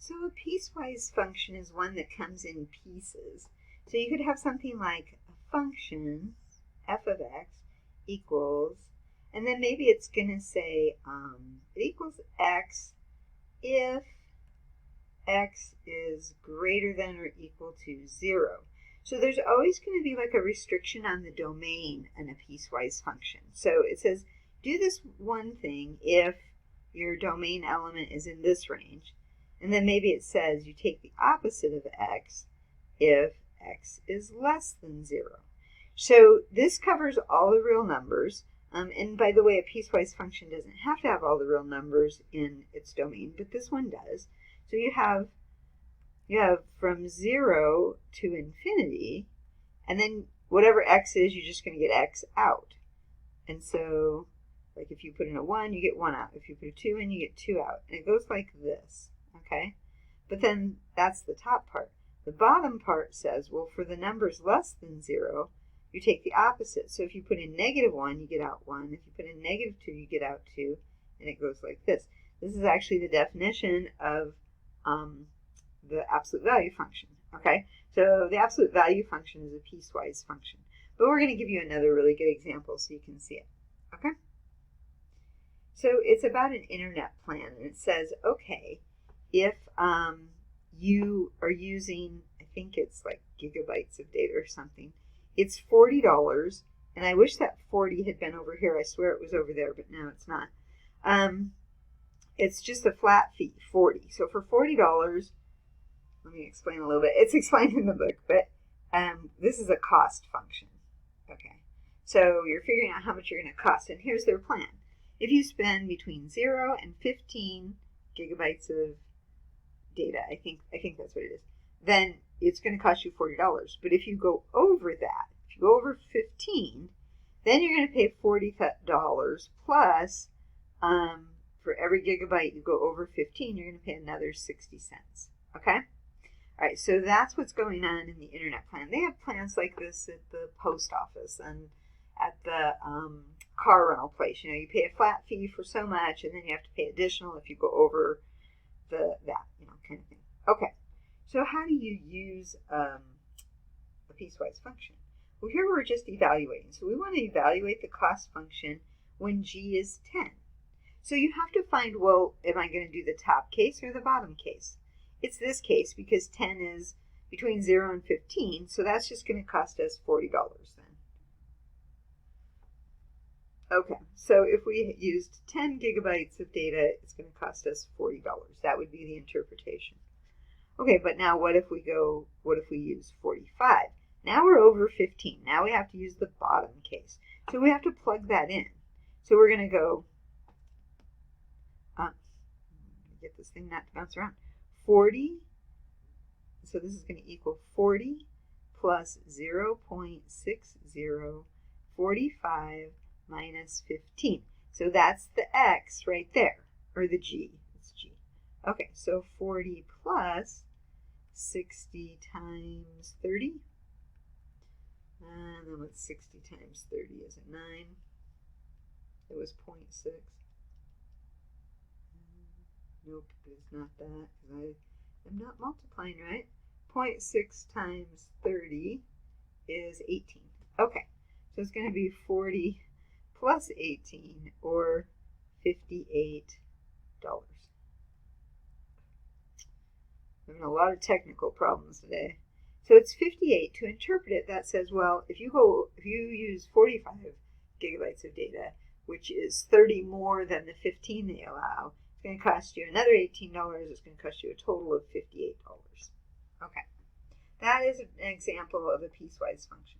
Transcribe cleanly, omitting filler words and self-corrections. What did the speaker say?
So a piecewise function is one that comes in pieces. So you could have something like a function, f of x, equals, and then maybe it's going to say it equals x if x is greater than or equal to 0. So there's always going to be like a restriction on the domain in a piecewise function. So it says, do this one thing if your domain element is in this range. And then maybe it says you take the opposite of x if x is less than 0. So this covers all the real numbers. And by the way, a piecewise function doesn't have to have all the real numbers in its domain, but this one does. So you have from 0 to infinity, and then whatever x is, you're just going to get x out. And so, like if you put in a 1, you get 1 out. If you put a 2 in, you get 2 out. And it goes like this, okay? But then that's the top part. The bottom part says, well, for the numbers less than 0, you take the opposite. So if you put in -1, you get out 1. If you put in -2, you get out 2. And it goes like this. This is actually the definition of the absolute value function, okay? So the absolute value function is a piecewise function. But we're going to give you another really good example so you can see it, okay? So it's about an internet plan, and it says, okay, if you are using, I think it's like gigabytes of data or something, it's $40, and I wish that 40 had been over here. I swear it was over there, but now it's not. It's just a flat fee, 40. So for $40, let me explain a little bit. It's explained in the book, but this is a cost function. Okay, so you're figuring out how much you're going to cost, and here's their plan. If you spend between 0 and 15 gigabytes of data, I think that's what it is, then it's going to cost you $40. But if you go over that, if you go over 15, then you're going to pay $40 plus for every gigabyte you go over 15, you're going to pay another 60 cents. Okay? All right, so that's what's going on in the internet plan. They have plans like this at the post office and at the car rental place. You know, you pay a flat fee for so much, and then you have to pay additional if you go over that, you know, kind of thing. Okay, so how do you use a piecewise function? Well, here we're just evaluating. So we want to evaluate the cost function when g is 10. So you have to find, well, am I going to do the top case or the bottom case? It's this case because 10 is between 0 and 15, so that's just going to cost us $40 then. Okay, so if we used 10 gigabytes of data, it's going to cost us $40. That would be the interpretation. Okay, but now what if we use 45? Now we're over 15. Now we have to use the bottom case. So we have to plug that in. So we're going to go, get this thing not to bounce around. 40, so this is going to equal 40 plus 0.60, 45 minus 15. So that's the x right there, or the g. It's g. Okay, so 40 plus 60 times 30. And then what's 60 times 30? Is it 9? It was 0.6. Nope, it's not that, because I am not multiplying right. 0.6 times 30 is 18. Okay, so it's going to be 40 plus 18, or $58. Having a lot of technical problems today. So it's 58. To interpret it, that says, well, if you use 45 gigabytes of data, which is 30 more than the 15 they allow, it's going to cost you another $18. It's going to cost you a total of $58. Okay. That is an example of a piecewise function.